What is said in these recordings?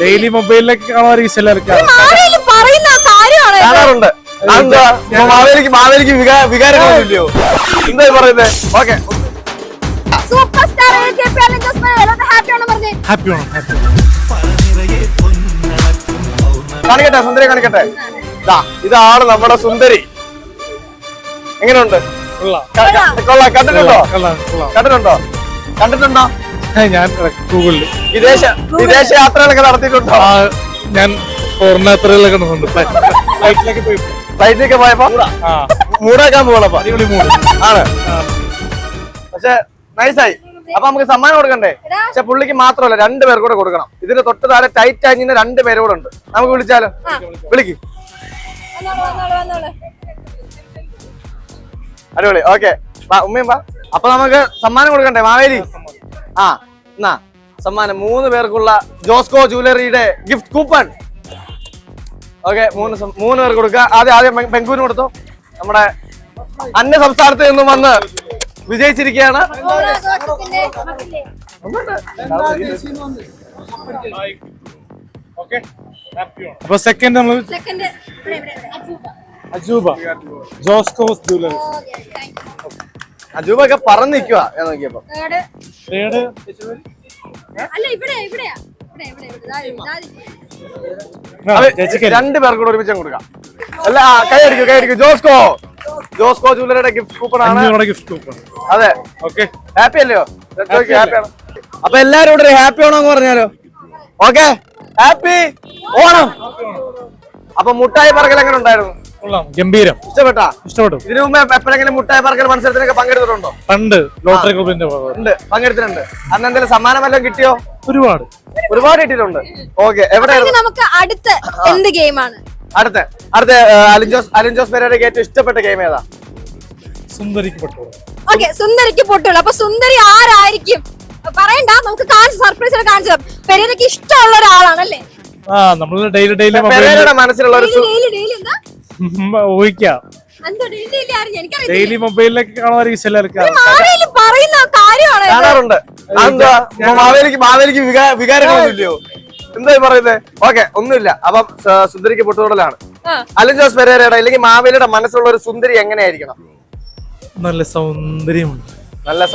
Daily മൊബൈലിലൊക്കെ കാണുമായിരിക്കും ചിലർക്ക്. കാണാറുണ്ട്. മാവേലിക്ക് വികാരങ്ങളൊന്നുമില്ലയോ? എന്താ പറയുന്നത്? ഓക്കെ, കാണിക്കട്ടെ, സുന്ദരി കാണിക്കട്ടെ. ഇതാണ് നമ്മുടെ സുന്ദരി. എങ്ങനെയുണ്ട്? കൊള്ളാം. കണ്ടിട്ടുണ്ടോ? ഞാൻ ഗൂഗിളിൽ വിദേശ യാത്രകളൊക്കെ നടത്തിയിട്ടുണ്ടോ? ഞാൻ ഫോറിൻ യാത്രകളൊക്കെ ഫ്ലൈറ്റിലൊക്കെ പോയപ്പോ മൂടാക്കാൻ പോകണപ്പോ അടിപൊളി മൂഡ് ആണ്. പക്ഷെ നൈസായി. അപ്പൊ നമുക്ക് സമ്മാനം കൊടുക്കണ്ടേ? പക്ഷെ പുള്ളിക്ക് മാത്രമല്ല, 2 പേർ കൂടെ കൊടുക്കണം. ഇതിന് തൊട്ട് താഴെ ടൈറ്റ് ആഞ്ഞ 2 പേര് കൂടെ ഉണ്ട്. നമുക്ക് വിളിച്ചാലോ? വിളിക്ക്. അടിപൊളി. ഓക്കെ, ഉമ്മയും വാ. അപ്പൊ നമുക്ക് സമ്മാനം കൊടുക്കണ്ടേ മാവേലി? എന്നാ സമ്മാനം 3 പേർക്കുള്ള ജോസ്കോ ജ്വല്ലറിയുടെ ഗിഫ്റ്റ് കൂപ്പൺ. ഓക്കെ, 3 പേർക്ക് കൊടുക്കുക. ആദ്യം പെങ്കൂന് കൊടുത്തു. നമ്മുടെ അന്യ സംസ്ഥാനത്ത് നിന്നും വന്ന് വിജയിച്ചിരിക്കുകയാണ്. അപ്പൊ സെക്കൻഡ് നമ്മൾ അജൂബ ജോസ്കോ ജ്വല്ലറി. അജൂബ ഒക്കെ പറന്ന് നിൽക്കുക. ഞാൻ നോക്കിയപ്പോ 2 പേർക്ക് കൂടെ ഒരുമിച്ച് കൊടുക്കാം. അല്ല, കൈ അടിക്കും. ജോസ്കോ ജ്വല്ലറിയുടെ ഗിഫ്റ്റ് കൂപ്പൺ ആണ്. അതെ, ഓക്കെ. ഹാപ്പി അല്ലയോ? ഹാപ്പിയാണ്. അപ്പൊ എല്ലാരും ഇവിടെ ഹാപ്പി ഓണം എന്ന് പറഞ്ഞാലോ? Okay, happy Onam. അപ്പൊ മുട്ടായി പറക്കൽ എങ്ങനെ ഉണ്ടായിരുന്നു? ഗംഭീരം. ഇഷ്ടപ്പെട്ടു. ഇതിനു മുമ്പ് എപ്പോഴെങ്കിലും മുട്ടായി പറക്കൽ മത്സരത്തിനൊക്കെ പങ്കെടുത്തിട്ടുണ്ടോ? പണ്ട് ലോട്ടറി ക്ലബിന്റെ പങ്കെടുത്തിട്ടുണ്ട്. അന്ന് എന്തെങ്കിലും സമ്മാനം വല്ലതും കിട്ടിയോ? ഒരുപാട് കിട്ടിയിട്ടുണ്ട്. ഓക്കെ, എവിടെയായിരുന്നു? നമുക്ക് അടുത്ത എന്ത് ഗെയിമാണ്? അടുത്ത അലിൻജോസ് പെരേരയ്ക്ക് ഏറ്റവും ഇഷ്ടപ്പെട്ട ഗെയിം ഏതാ? സുന്ദരിക്ക് പൊട്ടുള്ള. ഓക്കെ, സുന്ദരിക്ക് പൊട്ടുള്ള. അപ്പൊ സുന്ദരി ആരായിരിക്കും പറയണ്ട, നമുക്ക് സർപ്രൈസ് കാണിച്ചു. പെരേരയ്ക്ക് ഇഷ്ടമുള്ള ഒരാളാണല്ലേ? നമ്മള് ഡെയിലി പെരേരയുടെ മനസ്സിലുള്ള ഊഹിക്കാം. ഡെയിലി മൊബൈലിലൊക്കെ കാണുമായിരിക്കും ചിലർക്ക്. കാണാറുണ്ട്. മാവേലിക്ക് വികാരങ്ങളൊന്നുമില്ലയോ? എന്താ പറയുന്നത്? ഓക്കെ, ഒന്നുമില്ല. അപ്പം സുന്ദരിക്ക് പൊട്ടുകൂടലാണ്. അലിൻജോസ് പെരേരയുടെ അല്ലെങ്കിൽ മാവേലിയുടെ മനസ്സിലുള്ള ഒരു സുന്ദരി എങ്ങനെയായിരിക്കണം? നല്ല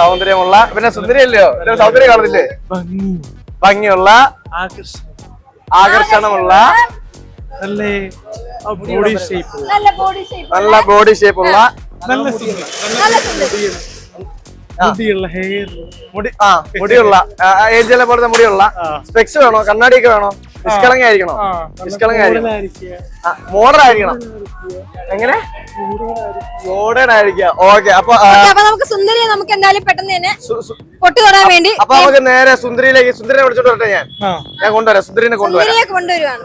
സൗന്ദര്യമുള്ള. പിന്നെ സുന്ദരി അല്ലയോ? സൗന്ദര്യം കാണുന്നില്ലേ? ഭംഗിയുള്ള, ആകർഷണമുള്ള, നല്ല ബോഡി ഷേപ്പ് ഉള്ള, മുടിയുള്ള, ഏഞ്ചലെ പോലത്തെ മുടിയുള്ള. സ്പെക്സ് വേണോ? കണ്ണാടിയൊക്കെ വേണോ? നിഷ്കളങ്ക ആയിരിക്കണോ? മോഡേൺ ആയിരിക്കണം. എങ്ങനെ? മോഡേൺ ആയിരിക്കാം. ഓക്കെ, അപ്പൊ നമുക്ക് സുന്ദരിയെ നമുക്ക് എന്തായാലും പെട്ടെന്ന് തന്നെ പൊട്ടു തൊടാൻ വേണ്ടി അപ്പൊ നമുക്ക് നേരെ സുന്ദരിനെ വിളിച്ചോണ്ട് വരട്ടെ. ഞാൻ കൊണ്ടുവരാം. സുന്ദരിനെ കൊണ്ടുവരാം.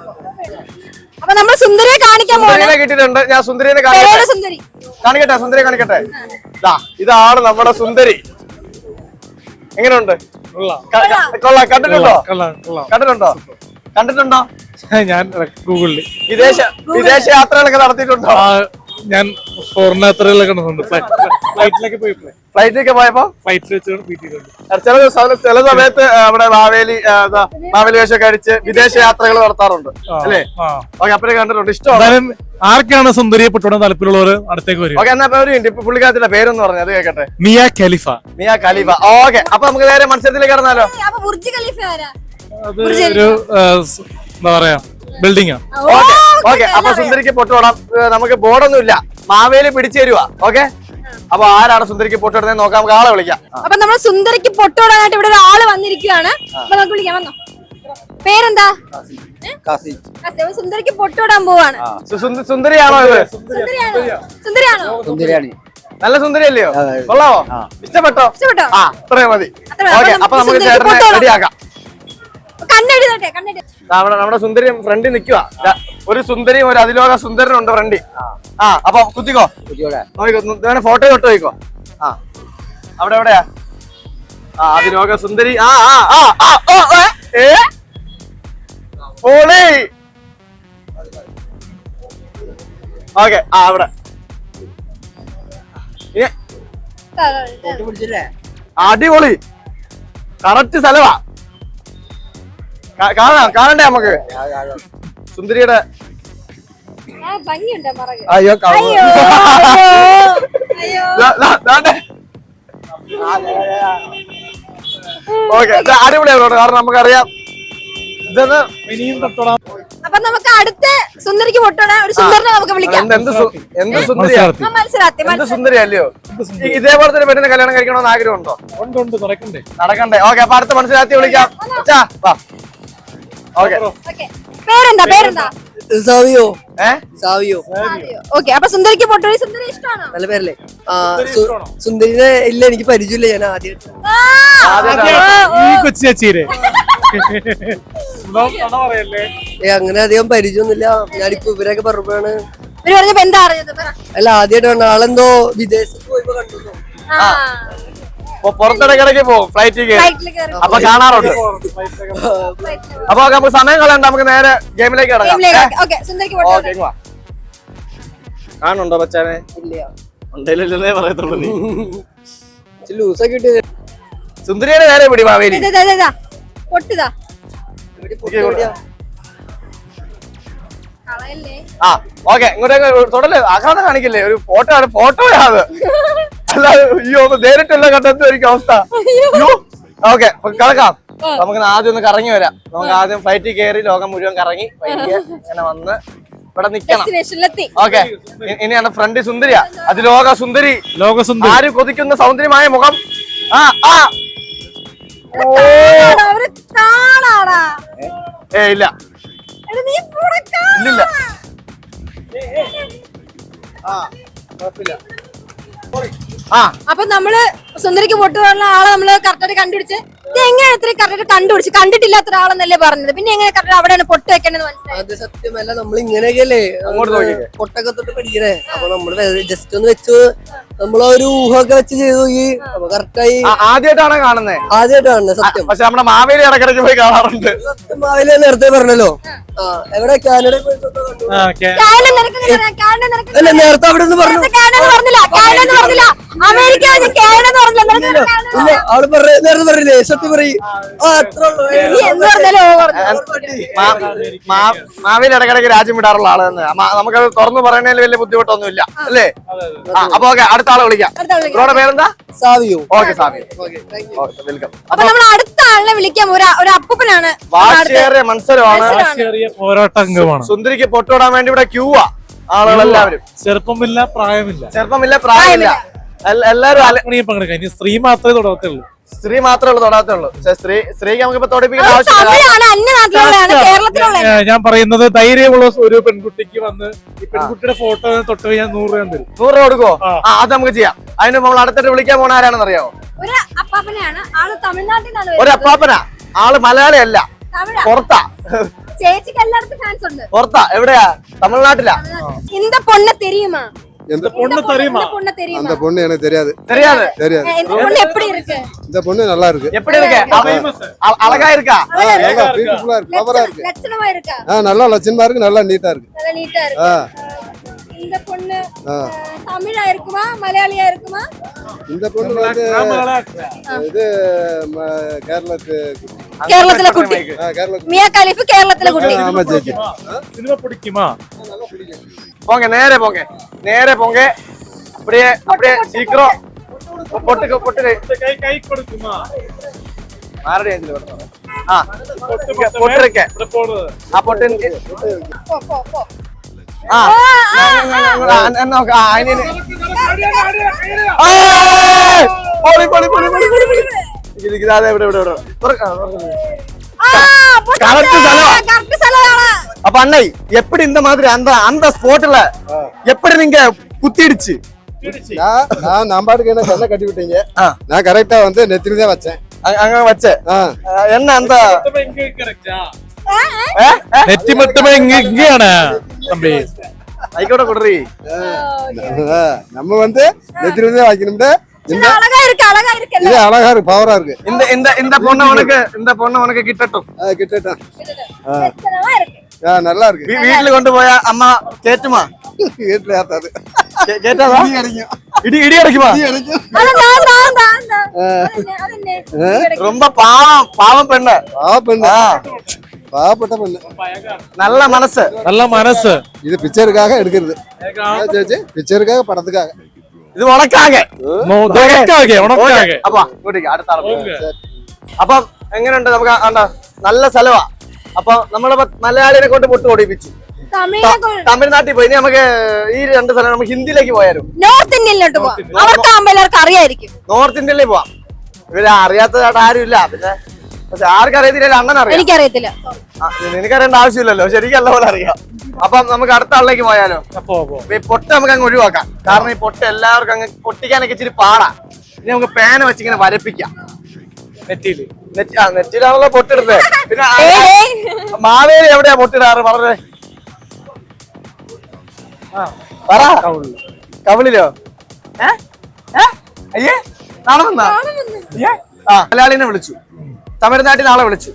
അപ്പൊ നമ്മൾ സുന്ദരിയെ കാണിക്കാൻ സുന്ദരിനെ കിട്ടിയിട്ടുണ്ട്. ഞാൻ സുന്ദരിനെ കാണിക്കട്ടെ. സുന്ദരിയെ കാണിക്കട്ടെ. ഇതാണ് നമ്മുടെ സുന്ദരി. എങ്ങനെയുണ്ട്? കൊള്ളാം. കണ്ടിട്ടുണ്ടോ? ഞാൻ ഗൂഗിളിൽ വിദേശ യാത്രകളൊക്കെ നടത്തിയിട്ടുണ്ടോ? ഞാൻ ഫോറിൻ യാത്രകളൊക്കെ ഫ്ലൈറ്റിലൊക്കെ പോയപ്പോ ചില സമയത്ത് നമ്മുടെ മാവേലി വേഷമൊക്കെ അടിച്ച് വിദേശ യാത്രകൾ നടത്താറുണ്ട് അല്ലേ? ഓക്കെ, അപ്പഴേ കണ്ടിട്ടുണ്ട്. ഇഷ്ടമാണ്. ആർക്കാണ് സുന്ദരിയെ പൊട്ടുവിടാൻ താല്പര്യമുള്ളവർ അടുത്തേക്ക് വരും. ഓക്കെ, എന്നാ പുള്ളിക്കാരത്തിന്റെ പേരൊന്ന് പറഞ്ഞു അത് കേക്കട്ടെ. മിയ ഖലീഫ. ഓക്കെ, അപ്പൊ നമുക്ക് നേരെ മത്സരത്തിലേക്ക് കടന്നാലോ? ഒരു എന്താ പറയാ ബിൽഡിംഗ്. ഓക്കെ, അപ്പൊ സുന്ദരിക്ക് പൊട്ടുവിടാം. നമുക്ക് ബോർഡൊന്നും ഇല്ല. മാവേലി പിടിച്ചു തരുവാ. ഓക്കെ, അപ്പൊ ആരാണ് സുന്ദരിക്ക് പൊട്ടിടുന്നത് നോക്കാം. നമുക്ക് ആളെ വിളിക്കാം. അപ്പൊ നമ്മൾ സുന്ദരിക്ക് പൊട്ടിടാനായിട്ട് ഇവിടെ ഒരാള് വന്നിരിക്കുകയാണ്. അപ്പൊ നമുക്ക് വിളിക്കാം. വന്നോ, പേരെന്താ? സുന്ദരിക്ക് പൊട്ടിടാൻ പോവാണ്. സുന്ദരിയാണോ ഇത്? സുന്ദരിയാണോ? നല്ല സുന്ദരി അല്ലയോ? കൊള്ളാവോ? ഇഷ്ടപ്പെട്ടോ? അത്രയും മതി. ഓക്കെ, അപ്പൊ നമുക്ക് ചേട്ടനെ റെഡിയാക്കാം. നമ്മുടെ സുന്ദരി ഫ്രണ്ടിൽ നിൽക്കുക. ഒരു സുന്ദരിയും ഒരു അതിലോക സുന്ദരനുണ്ട് ഫ്രണ്ടിൽ. അപ്പൊ കുത്തിക്കോ, നോക്കിക്കോ, ഫോട്ടോ തൊട്ട് നോക്കിക്കോ. അവിടെ എവിടെയാ? അതിലോക സുന്ദരി. ഓക്കെ, അവിടെ അടിപൊളി. കറക്റ്റ് സ്ഥലവാ. കാണണ്ടേ നമുക്ക് സുന്ദരിയുടെ ഭംഗിയുണ്ട് മറക്. അയ്യോ അയ്യോ അയ്യോ ഓക്കെ അടിപൊളിയാണ് കാരണം നമുക്കറിയാം ഇതെന്ന് ഇനിയും തൊട്ടോടാം. അപ്പൊ നമുക്ക് അടുത്ത സുന്ദരിക്ക് പൊട്ടണ ഒരു സുന്ദരനെ നമുക്ക് വിളിക്കാം. എന്ത് സുന്ദരിയാ ആ, മത്സരാർത്ഥി എന്ത് സുന്ദരി അല്ലയോ ഇതേപോലത്തെ ഒരു പെണ്ണിനെ കല്യാണം കഴിക്കണമെന്ന് ആഗ്രഹമുണ്ടോ? ഉണ്ട് നടക്കണ്ടേ. നടക്കണ്ടേ? ഓക്കെ അപ്പൊ അടുത്ത മത്സരാർത്ഥി വിളിക്കാം. Okay okay. പേരെന്താ സാവിയോ ഏ സാവിയോ ഓക്കെ. അപ്പൊ സുന്ദരിക്ക് പൊട്ടണ സുന്ദരി ഇഷ്ടമാണോ? നല്ല പേരല്ലേ? സുന്ദരിനെ ഇല്ല, എനിക്ക് പരിചയമില്ല. ഞാൻ ആദ്യം ഈ കൊച്ചു ചേച്ചീരെ പറയല്ലേ. അങ്ങനെ അധികം പരിചയമൊന്നുമില്ല. ഞാനിപ്പോ ഇവരൊക്കെ പറഞ്ഞപ്പോഴാണ്. ഇവര് പറഞ്ഞപ്പോ എന്താ അറിഞ്ഞത്? പറ. അല്ല, ആദ്യമായിട്ട് കണ്ട ആളെന്തോ വിദേശത്ത് പോയപ്പോ കണ്ടു. ആ, പുറത്തിടക്കിടക്ക് പോകും ഫ്ലൈറ്റിൽ കയറി ഫ്ലൈറ്റില് കയറി അപ്പൊ കാണാറുണ്ട്. ഫ്ലൈറ്റില് അപ്പൊ നമുക്ക് സമയം കളയണ്ട, നമുക്ക് നേരെ ഗെയിമിലേക്ക് കിടക്കാം. ഗെയിമിലേക്ക്. ഓക്കെ, സുന്ദരിക്ക് പൊട്ടണ. ഓക്കെ കാണുന്നുണ്ടോ ബച്ചാനെ? ഇല്ല, ഉണ്ടല്ലേ പറയത്തുള്ളൂ നീ. ലൂസൊക്കെ കിട്ടിയത്. സുന്ദരിയുടെ നേരെ പിടി മാവേലി. പൊട്ടുതാ എവിടെയാ? കളയല്ലേ. ആ ഓക്കെ ഇങ്ങോട്ടേക്ക് തുടല് ആഘാതം കാണിക്കില്ലേ? ഒരു ഫോട്ടോയാണ് അല്ലാതെ അയ്യോ നേരിട്ടല്ല കണ്ടെത്തുമായിരിക്കും അവസ്ഥ. ഓക്കെ കിടക്കാം. നമുക്ക് ആദ്യം ഒന്ന് കറങ്ങി വരാം. നമുക്ക് ആദ്യം ഫ്ലൈറ്റിൽ കയറി ലോകം മുഴുവൻ കറങ്ങി പയ്യെ ഇങ്ങനെ വന്ന് ഇവിടെ നിക്കണം. ഡെസ്റ്റിനേഷനിലെത്തി. ഓക്കെ ഇനിയാണ് ഫ്രണ്ട് സുന്ദരിയാ. അത് ലോക സുന്ദരി. ലോകസുന്ദരി. ആര് കൊതിക്കുന്ന സൗന്ദര്യമായ മുഖം. ആ ആ കാണാടാ, അവര് കാണാടാ. ഇല്ല എടാ, നീ ഇവിടെ കാണാ. ഇല്ലില്ല. ആ കുഴപ്പമില്ല. ആ അപ്പൊ നമ്മള് സുന്ദരിക്ക് പൊട്ടു പറഞ്ഞ ആളെ നമ്മള് കറക്റ്റായിട്ട് കണ്ടുപിടിച്ച് ഇത് എങ്ങനെ ഇത്രയും കറക്റ്റ് കണ്ടുപിടിച്ച് കണ്ടിട്ടില്ലാത്ത ഒരാളെന്നല്ലേ പറഞ്ഞത്. പിന്നെ എങ്ങനെ കറക്റ്റ് അവിടെയാണ് പൊട്ട് വെക്കേണ്ടത് മനസ്സിലായി? അത് സത്യമല്ല, നമ്മൾ ഇങ്ങനെയൊക്കെയല്ലേ അങ്ങോട്ട് നോക്കിക്കേ. പൊട്ടൊക്കെ തൊട്ട് പഠിക്കണേ. അപ്പൊ നമ്മള് ജസ്റ്റ് ഒന്ന് വെച്ച് നമ്മളാ ഒരു ഊഹമൊക്കെ വെച്ച് ചെയ്തു നോക്കി. അപ്പൊ കറക്റ്റായി. ആദ്യമായിട്ടാണ് കാണുന്നത്. ആദ്യമായിട്ട് കാണുന്നത് സത്യം. പക്ഷെ നമ്മുടെ മാവേലി ഇടക്കിടയ്ക്ക് പോയി കാണാറുണ്ട്. മാവിലെ നേരത്തെ പറഞ്ഞല്ലോ. എവിടെ കാനഡ പോയിട്ട് കണ്ടു. കാനഡ നിനക്ക് എങ്ങനെ അറിയാം? കാനഡ നിനക്ക് അല്ല, നേരത്തെ അവിടെ നിന്ന് പറഞ്ഞു. കാനഡ എന്ന് പറഞ്ഞില്ല, കാനഡ എന്ന് പറഞ്ഞില്ല, അമേരിക്ക വെച്ച് കാനഡ എന്ന് പറഞ്ഞില്ല. നിനക്ക് കാനഡ ഇല്ല, ആള് നേരത്തെ പറഞ്ഞില്ലേ? സത്യം പറയും. അത്ര നീ എന്ത് പറഞ്ഞാലും ഓ പറഞ്ഞു. മാവേലി ഇടക്കിടയ്ക്ക് രാജ്യം വിടാറുള്ള ആള് തന്നെ. നമുക്കത് തുറന്നു പറയുന്നതിൽ വലിയ ബുദ്ധിമുട്ടൊന്നുമില്ല അല്ലേ? അപ്പൊ ഓക്കെ അടുത്ത ആളെ വിളിക്കാം. ഇവരുടെ പേരെന്താ? സാവിയോ. ഓക്കെ സാമി. വെൽക്കം. അപ്പൊ നമ്മൾ അടുത്ത ആളിനെ വിളിക്കാം. ഒരു അപ്പൂപ്പനാണ്. വാശിയേറിയ മത്സരമാണ്. ചെറിയ പോരാട്ടംഗമാണ്. സുന്ദരിക്ക് പൊട്ടിടാൻ വേണ്ടി ഇവിടെ ക്യൂവാ ആളുകളെല്ലാവരും. ചെറുപ്പമില്ല പ്രായമില്ല. ചെറുപ്പമില്ല പ്രായമില്ല. എല്ലാരും പങ്കെടുക്കാം. ഇനി സ്ത്രീ മാത്രമേ തുടങ്ങത്തുള്ളൂ. സ്ത്രീ മാത്രമേ ഉള്ളൂ തൊടാത്തുള്ളൂ. സ്ത്രീക്ക് നമുക്ക് ഇപ്പൊ തോടിപ്പിക്കേണ്ട ആവശ്യമില്ല. തമിഴാണ്, അന്യനാട്ടിലുള്ളതാണ്, കേരളത്തിലുള്ള. ഞാൻ പറയുന്നത് ധൈര്യമുള്ള ഒരു പെൺകുട്ടിക്ക് വന്ന് ഈ പെൺകുട്ടിയുടെ ഫോട്ടോ തൊട്ട് കഴിഞ്ഞാൽ 100 രൂപ തരും. 100 രൂപ കൊടുക്കോ? അത് നമുക്ക് ചെയ്യാം. അതിന് നമ്മൾ അടുത്തിട്ട് വിളിക്കാൻ പോണ ആരാണെന്ന് അറിയാമോ? ഒരു അപ്പാപ്പനെയാണ്. ആള് തമിഴ്നാട്ടിൽ നിന്നാണ് ഒരു അപ്പാപ്പനാ. ആള് മലയാളി അല്ല, തമിഴാ. പുറത്താ. ചേച്ചിക്ക് എല്ലായിടത്തും ഫാൻസ് ഉണ്ട്. പുറത്താ. എവിടെയാ? തമിഴ്നാട്ടിലാ. இந்த பொண்ணு தெரியுமா? இந்த பொண்ணு தெரியுமா? இந்த பொண்ணு தெரியுமா? அந்த பொண்ணு எனக்கு தெரியாது தெரியாது. தெரியாது. இந்த பொண்ணு எப்படி இருக்கு? இந்த பொண்ணு நல்லா இருக்கு. எப்படி இருக்கு? அழகா இருக்கா? நல்லா பியூட்டிஃபுல்லா இருக்கு, பவரா இருக்கு. லட்சணமா இருக்கா? நல்லா லட்சணமா இருக்கு, நல்லா நீட்டா இருக்கு. நல்ல நீட்டா இருக்கு. இந்த பொண்ணு தமிழா இருக்குமா மலையாளியா இருக்குமா? இந்த பொண்ணு வந்து இது കേരളത്തിലെ കുട്ടി. கேரளா മിയ ഖലീഫ് കേരളത്തിലെ കുട്ടി. ஆமா சேச்சி. സിനിമ പിടിക്കുമാ? போங்க நேரே போங்க, நேரே போங்க. அப்படியே அப்படியே சீக்கிரம் பொட்டுக்கு பொட்டு കൈ കൊടുക്കുമാ? ആരുടെ ഏഞ്ചിൽ വരുന്നത്? ആ പൊട്ടിരിക്കെ ആ പൊട്ട് പോ പോ പോ. ആ നോക്ക. പൊളി പൊളി പൊളി പൊളി പൊളി പൊളി. ഇതാതെ ഇവിടെ ഇവിടെ ഇവിടെ கரெக்ட் സ്ഥലമാണ്. அப்ப அண்ணை எப்படி இந்த மாதிரி அந்த அந்த ஸ்பாட்ல எப்படி நீங்க குத்திடுச்சு? நான் பாட்டுக்கு என்ன கண்ணை கட்டி விட்டீங்க. நான் கரெக்டா வந்து நெத்தில தான் வச்சேன். அங்க வச்ச என்ன அந்த നെറ്റിമട്ടുമ്പോ എങ്ങനെയാണ് തമ്പി? ஐகோட குடுறி நம்ம வந்து நெத்தில தான் வைக்கணும்டா. இது அழகா இருக்கு, அழகா இருக்கு. இது அழகா இருக்கு, பவரா இருக்கு. இந்த இந்த இந்த பொண்ணு உனக்கு கிட்டட்டும். கிட்டட்டும். லட்சணமா இருக்கு. நல்லா இருக்கு. வீட்டுல கொண்டு போயா அம்மா கேட்டுமா? வீட்டுல ஏத்தாது. கேட்டாதா? இடி இடி அடிக்குமா? ரொம்ப பாவம் பாவம் பெண்ணு. பெண்ணு. പാവപ്പെട്ട പെണ്ണ്. நல்ல மனசு. நல்ல மனசு. இது பிக்சருக்காக எடுக்கிறது. பிக்சருக்காக படத்துக்காக. ഇത് ഉണക്കാകെ. അപ്പൊ അടുത്ത ആളെ. അപ്പം എങ്ങനെയുണ്ട് നമുക്ക് നല്ല സ്ഥലമാ. അപ്പൊ നമ്മളിപ്പോ മലയാളിനെ കൊണ്ട് പൊട്ട് ഓടിപ്പിച്ചു. തമിഴ്നാട്ടിൽ പോയി. ഇനി നമുക്ക് ഈ 2 സ്ഥലം നമുക്ക് ഹിന്ദിയിലേക്ക് പോയാലും നോർത്ത് ഇന്ത്യയിലോട്ട് പോവാം. അവർക്കാകുമ്പോ എല്ലാവർക്കും അറിയായിരിക്കും. നോർത്ത് ഇന്ത്യയിലേക്ക് പോവാം. ഇവര് അറിയാത്തതായിട്ട് ആരും ഇല്ല. പിന്നെ പക്ഷെ ആർക്കറിയത്തില്ല, അണ്ണൻ അറിയാം. എനിക്കറിയത്തില്ല. നിനക്കറിയേണ്ട ആവശ്യമില്ലല്ലോ, ശരിക്കും പോലെ അറിയാം. അപ്പം നമുക്ക് അടുത്ത ആളിലേക്ക് പോയാലോ? ഈ പൊട്ട് നമുക്ക് അങ്ങ് ഒഴിവാക്കാം. കാരണം ഈ പൊട്ട് എല്ലാവർക്കും അങ്ങ് പൊട്ടിക്കാനൊക്കെ ഇച്ചിരി പാടാ. ഇനി നമുക്ക് പേന വെച്ചിങ്ങനെ വരപ്പിക്കാം നെറ്റിയിലാണല്ലോ പൊട്ടിടുന്നത്. പിന്നെ മാവേലി എവിടെയാ പൊട്ടിടാറ്? വളരെ പറ. കവിളിലോ? അയ്യേ നടന്നാ മലയാളിനെ വിളിച്ചു, തമിഴ്നാട്ടിൽ നാളെ വിളിച്ചു.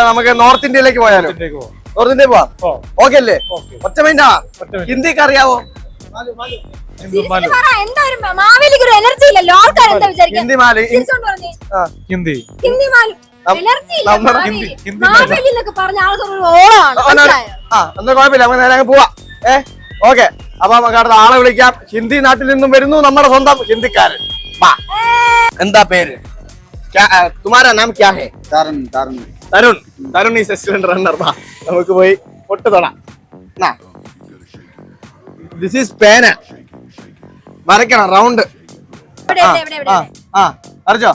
നമുക്ക് നോർത്ത് ഇന്ത്യയിലേക്ക് പോയാലോ? നോർത്ത് ഇന്ത്യയിൽ പോവാം. ഓക്കെ അല്ലേ? ഒറ്റ മൈൻഡാ. ഹിന്ദിക്ക് അറിയാവോ? ഹിന്ദി കുഴപ്പമില്ല, നമുക്ക് നേരെ അങ്ങ് പോവാം. ഓക്കെ, അപ്പൊ നമുക്ക് അടുത്ത ആളെ വിളിക്കാം. ഹിന്ദി നാട്ടിൽ നിന്നും വരുന്നു നമ്മുടെ സ്വന്തം ഹിന്ദിക്കാരൻ. എന്താ പേര്? तुम्हारा नाम क्या है? Tarun. Tarun. Tarun is excellent runner. നമുക്ക് പോയി പൊട്ട് തൊടാം. ദിസ് ഈസ് പേന. വരയ്ക്കണം റൗണ്ട്. അറിച്ചോ?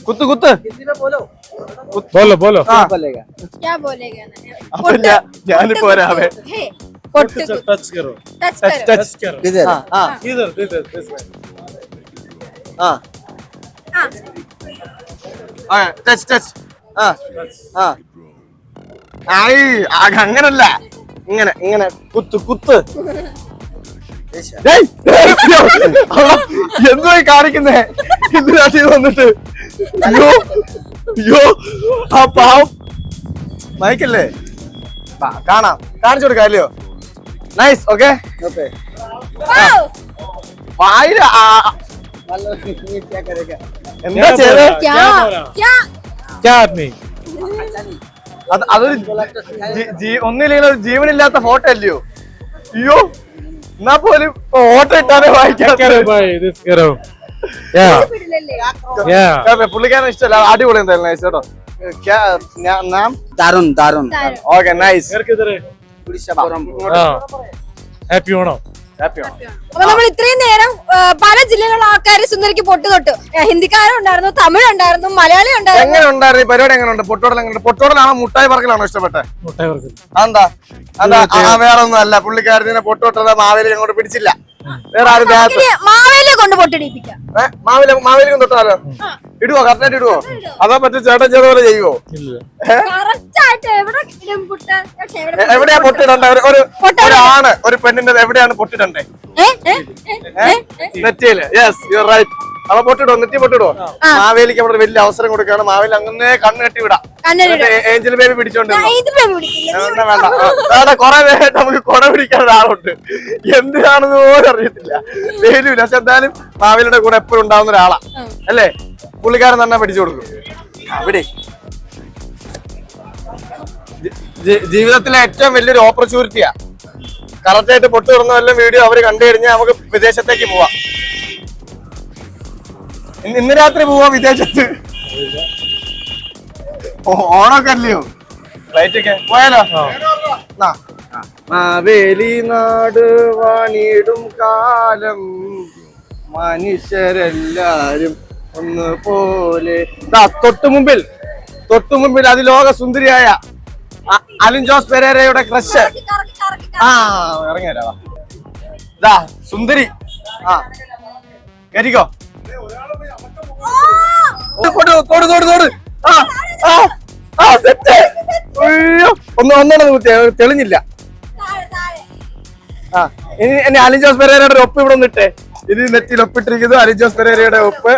കുത്ത് കുത്ത്. बोलो बोलो. ഞാനിപ്പോ വരാവേ. टच करो. ടച്ച് കരോ. इधर ടച്ച് ടച്ച്. അങ്ങനല്ല, ഇങ്ങനെ ഇങ്ങനെ കുത്ത് കുത്ത്. എന്തോ കാണിക്കുന്നേ ഹിന്ദി വന്നിട്ട്? അയ്യോ അയ്യോ, ആ പാവം മയക്കല്ലേ. കാണാം, കാണിച്ചു കൊടുക്കാല്ലയോ? നൈസ്. ഓക്കെ, വായില എന്താ ചെയ്തേ? അതൊരു ഒന്നില്ലെങ്കിൽ ഒരു ജീവനില്ലാത്ത ഫോട്ടോ അല്ലയോ? അയ്യോ, എന്നാ പോലും ഫോട്ടോ ഇട്ടാലേ വായിക്കാൻ. പുള്ളിക്കാരൻ ഇഷ്ടമല്ല, അടിപൊളി എന്തായാലും. നൈസ് കേട്ടോ. Tarun. Okay, nice. Happy Onam. അപ്പൊ നമ്മൾ ഇത്രയും നേരം പല ജില്ലയിലുള്ള ആൾക്കാർ സുന്ദരിക്ക് പൊട്ട് തൊട്ടു. ഹിന്ദിക്കാരുണ്ടായിരുന്നു, തമിഴ് ഉണ്ടായിരുന്നു, മലയാളി ഉണ്ടായിരുന്നു. എങ്ങനെ ഉണ്ടായിരുന്നു ഈ പരിപാടി? എങ്ങനെ ഉണ്ട്? പൊട്ടോടൽ എങ്ങനെ? പൊട്ടോടലാണോ മുട്ടായി പറക്കലാണോ ഇഷ്ടപ്പെട്ടെ? എന്താ വേറെ ഒന്നും അല്ല. പുള്ളിക്കാരനെ പൊട്ടോട്ടത് മാവേലി അങ്ങോട്ട് പിടിച്ചില്ല. വേറെ ആരും മാവേലിയെ കൊണ്ട് പൊട്ടിടിപ്പിക്കാം. മാവേലിക്കും തൊട്ടാലോ? ഇടുവോ? കറക്റ്റായിട്ട് ഇടുവോ? അതോ മറ്റേ ചേട്ടൻ ചെയ്ത പോലെ ചെയ്യുവോ? എവിടെയാ പൊട്ടിടണ്ടേ? ഒരു ആണ് ഒരു പെണ്ണിന്റെ എവിടെയാണ് പൊട്ടിടണ്ടേ? നെറ്റിയില്. Yes, you are right. അപ്പൊ പൊട്ടിടോ, നെറ്റി പൊട്ടിടോ. മാവേലിക്ക് അവിടെ വലിയ അവസരം കൊടുക്കുകയാണ്. മാവേലി അങ്ങനെ കണ്ണ് കെട്ടി വിടാം. ഏഞ്ചൽ ബേബി പിടിച്ചോണ്ട് വേണ്ട. കൊറേ പേരായിട്ട് നമുക്ക് കൊട പിടിക്കാൻ ഒരാളുണ്ട്. എന്തിനാണെന്ന് പോലും അറിയത്തില്ല, പേരുമില്ല. പക്ഷെ എന്തായാലും മാവേലിയുടെ കൂടെ എപ്പോഴും ഉണ്ടാവുന്ന ഒരാളാ അല്ലേ? പുള്ളിക്കാരൻ തന്നെ പിടിച്ചു കൊടുക്കും. അവിടെ ജീവിതത്തിലെ ഏറ്റവും വലിയൊരു ഓപ്പർച്യൂണിറ്റിയാ. കറക്റ്റായിട്ട് പൊട്ടു തുറന്ന വല്ല വീഡിയോ അവര് കണ്ടു കഴിഞ്ഞാൽ നമുക്ക് വിദേശത്തേക്ക് പോവാം. ഇന്ന് രാത്രി പോവാ വിദേശത്ത്. ഓണൊക്കെ അല്ലയോ? ഫ്ലൈറ്റ് ഒക്കെ പോയാലോ? മാവേലി നാട് വാണിടും കാലം മനുഷ്യരെല്ലാരും ഒന്ന് പോലെ. തൊട്ടു മുമ്പിൽ അതിലോക സുന്ദരിയായ അലിൻ ജോസ് പെരേരയുടെ ക്രഷ്. ഇറങ്ങി വരാ. സുന്ദരി. കരിക്കോ. ഒന്നാണ് തെളിഞ്ഞില്ല. ഇനി എന്നെ അലിൻ ജോസ് പെരേരയുടെ ഒപ്പ് ഇവിടെ ഒന്നിട്ടേ. ഇത് നെറ്റിയിൽ ഒപ്പിട്ടിരിക്കുന്നു അലിൻ ജോസ് പെരേരയുടെ ഒപ്പ്.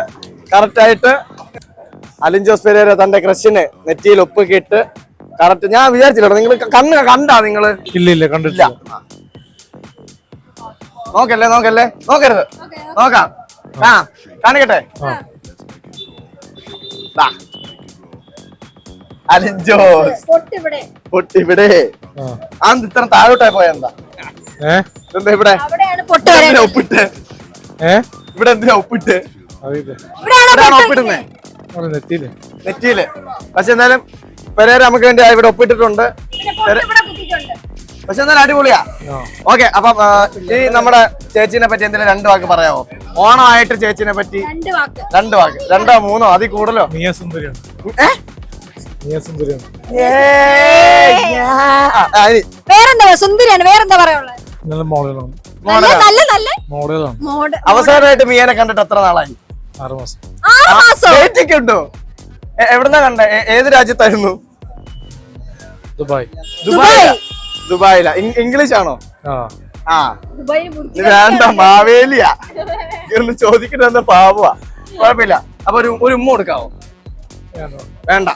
കറക്റ്റ് ആയിട്ട് അലിൻ ജോസ് പെരേര തന്റെ ക്രഷിന് നെറ്റിയിൽ ഒപ്പൊക്കെ ഇട്ട് കറക്റ്റ്. ഞാൻ വിചാരിച്ചില്ല. നിങ്ങൾ കണ്ടാ നിങ്ങള്? ഇല്ല, കണ്ടിട്ടില്ല. നോക്കരുത്. നോക്കാം. കാണിക്കട്ടെ. അലിൻ ജോസ്. പൊട്ടിവിടെ പൊട്ടിവിടെ. ആ ഇത്ര താഴോട്ടായി പോയെന്താ? എന്താ ഇവിടെ അവിടെയാണ് പൊട്ട് എന്തിനാ ഒപ്പിട്ട്? ഇവിടെ എന്തിനാ ഒപ്പിട്ട്? ഇവിടെയാണ് ഒപ്പിടുന്നേ നെറ്റിയില്. പക്ഷെ എന്നാലും പെരേര നമുക്ക് വേണ്ടി ഇവിടെ ഒപ്പിട്ടിട്ടുണ്ട്. പക്ഷെ എന്നാലും അടിപൊളിയാ. ഓക്കെ, അപ്പം ഈ നമ്മുടെ ചേച്ചിനെ പറ്റി എന്തെങ്കിലും 2 വാക്ക് പറയാമോ? ഓണമായിട്ട് ചേച്ചിനെ പറ്റി 2 വാക്ക്, 2 3 അതിൽ കൂടുതലോ? വേറെന്താ സുന്ദരിയാണ്, വേറെന്താ പറയാനുള്ളത്? അവസാനമായിട്ട് മിയനെ കണ്ടിട്ട് എത്ര നാളായി? 6 മാസം. ഉണ്ടോ? എവിടുന്നാ കണ്ട? ഏത് രാജ്യത്തായിരുന്നു? ദുബായിലാ. ഇംഗ്ലീഷ് ആണോ? ആ വേണ്ട, മാവേലിയാ. ചോദിക്കുന്നത് പാവുക. കുഴപ്പമില്ല. അപ്പൊ ഒരു ഉമ്മ കൊടുക്കാവോ? വേണ്ട.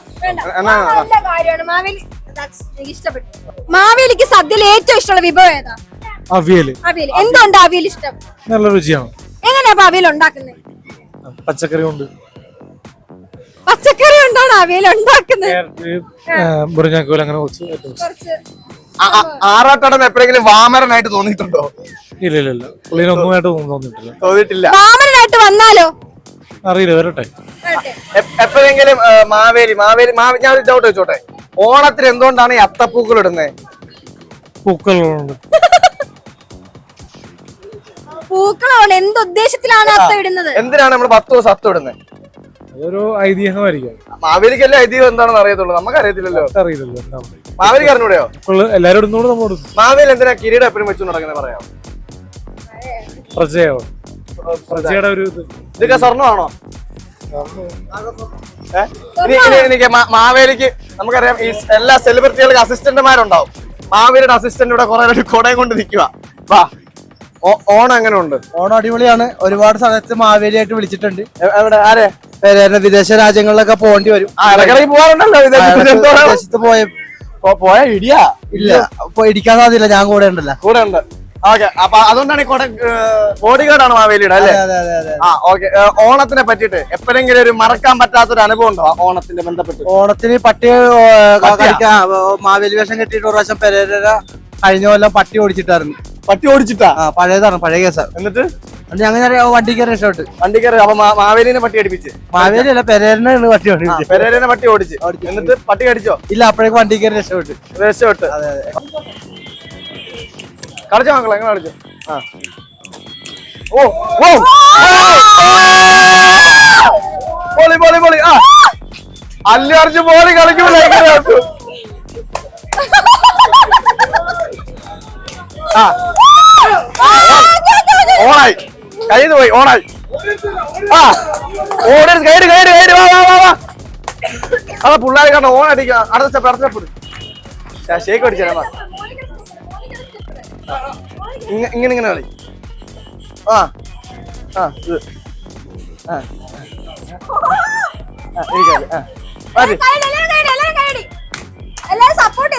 മാവേലിക്ക് സദ്യയിൽ ഏറ്റവും ഇഷ്ടമുള്ള വിഭവം ഏതാ? അവിയല്. എന്തുകൊണ്ട് അവിയൽ ഇഷ്ടം? നല്ല രുചിയാണ്. എങ്ങനെയാ അവിയൽ ഉണ്ടാക്കുന്നത്? പച്ചക്കറി കൊണ്ട്. പച്ചക്കറി കൊണ്ടാണ് അവിയൽ ഉണ്ടാക്കുന്നത്. മുരിങ്ങാക്കോൽ അങ്ങനെ ആറാട്ടടൻ എപ്പോഴെങ്കിലും വാമരനായിട്ട് തോന്നിയിട്ടുണ്ടോ? ഇല്ല പുള്ളിനൊന്നുമായിട്ട് തോന്നിയിട്ടില്ല. വാമരനായിട്ട് വന്നാലോ? അറിയില്ല, വരട്ടെ. എപ്പോഴെങ്കിലും മാവേലി ഞാൻ ഒരു ഡൗട്ട് വെച്ചോട്ടെ, ഓണത്തിന് എന്തുകൊണ്ടാണ് ഈ അത്തപ്പൂക്കൾ ഇടുന്നത്? പൂക്കളുണ്ട്. പൂക്കളോട് എന്തുദ്ദേശത്തിലാണ് അത്തം ഇടുന്നത്? എന്തിനാണ് നമ്മൾ 10 ദിവസം അത്തം ഇടുന്നത്? അതൊരു ഐതിഹ്യമായിരിക്കും. മാവേലിക്കല്ലേ ഐതിഹ്യം എന്താണെന്ന് അറിയത്തുള്ളൂ, നമുക്ക് അറിയത്തില്ലല്ലോ. മാവേലിക്ക് അറിഞ്ഞൂടെയോ? എല്ലാരും ഇടുന്നോട് നമ്മൾ. മാവേലി എന്തിനാ കിരീടം എപ്പോഴും വെച്ചു നടക്കുന്നത് പറയാം? പ്രജയുടെ ഒരു ഇതൊക്കെ സ്വർണ്ണമാണോ? എനിക്ക് മാവേലിക്ക് നമുക്കറിയാം ഈ എല്ലാ സെലിബ്രിറ്റികൾക്ക് അസിസ്റ്റന്റുമാരുണ്ടാവും. മാവേലിയുടെ അസിസ്റ്റന്റ് ഇവിടെ കുറെ കൊടയും കൊണ്ട് നിൽക്കുക. വാ, ഓണം എങ്ങനെ ഉണ്ട്? ഓണം അടിപൊളിയാണ്. ഒരുപാട് സ്ഥലത്ത് മാവേലിയായിട്ട് വിളിച്ചിട്ടുണ്ട്. എവിടെ? ആരെ? വിദേശ രാജ്യങ്ങളിലൊക്കെ പോകേണ്ടി വരും. ഇടക്കിടക്ക് പോകാറുണ്ടല്ലോ വിദേശത്ത് പോയ ഇടിയാ? ഇല്ല, ഇടിക്കാൻ സാധ്യല്ല. ഞാൻ കൂടെ ഉണ്ടല്ലോ. കൂടെ ഉണ്ട്. ഓക്കെ, അപ്പൊ അതുകൊണ്ടാണ് ബോഡി ഗാർഡാണ് മാവേലിയുടെ അല്ലേ? ആ ഓക്കെ. ഓണത്തിനെ പറ്റിയിട്ട് എപ്പോഴെങ്കിലും ഒരു മറക്കാൻ പറ്റാത്തൊരു അനുഭവം ഉണ്ടോ ഓണത്തിന്റെ ബന്ധപ്പെട്ട്? ഓണത്തിന് പട്ടി മാവേലി വേഷം കെട്ടിയിട്ട് ഒരു പ്രാവശ്യം പെരേര കഴിഞ്ഞ കൊല്ലം പട്ടി ഓടിച്ചിട്ടായിരുന്നു. പട്ടി ഓടിച്ചിട്ടാ? പഴയതാണ്, പഴയ കേസാ. എന്നിട്ട് അങ്ങനെ വണ്ടി കയറി രക്ഷപ്പെട്ട്. വണ്ടി കയറി. അപ്പൊ മാവേലിനെ പട്ടി അടിപ്പിച്ച്? മാവേലി അല്ല, പെരേരനെ പട്ടി ഓടിച്ചു. പെരേരനെ പട്ടി ഓടിച്ച്. എന്നിട്ട് പട്ടി കടിച്ചോ? ഇല്ല, അപ്പോഴേക്കും വണ്ടി കയറി രക്ഷപ്പെട്ട്. അതെ. കളിച്ചോ മക്കളെ? എങ്ങനെ കളിച്ചു? പൊളി. അല്ലു അർജുൻ ബോളി കളിക്കുമ്പോ ഓണായി, കയ്യിൽ പോയി. ഓണായി. ഗൈഡ് വാ. അതാ പിള്ളേരെ കാരണം ഓണടിക്കുക. അടുത്ത സ്റ്റെപ്പ് ഷേക്ക് അടിച്ചാ ഇങ്ങനെ കളി. എല്ലാരും സപ്പോർട്ട്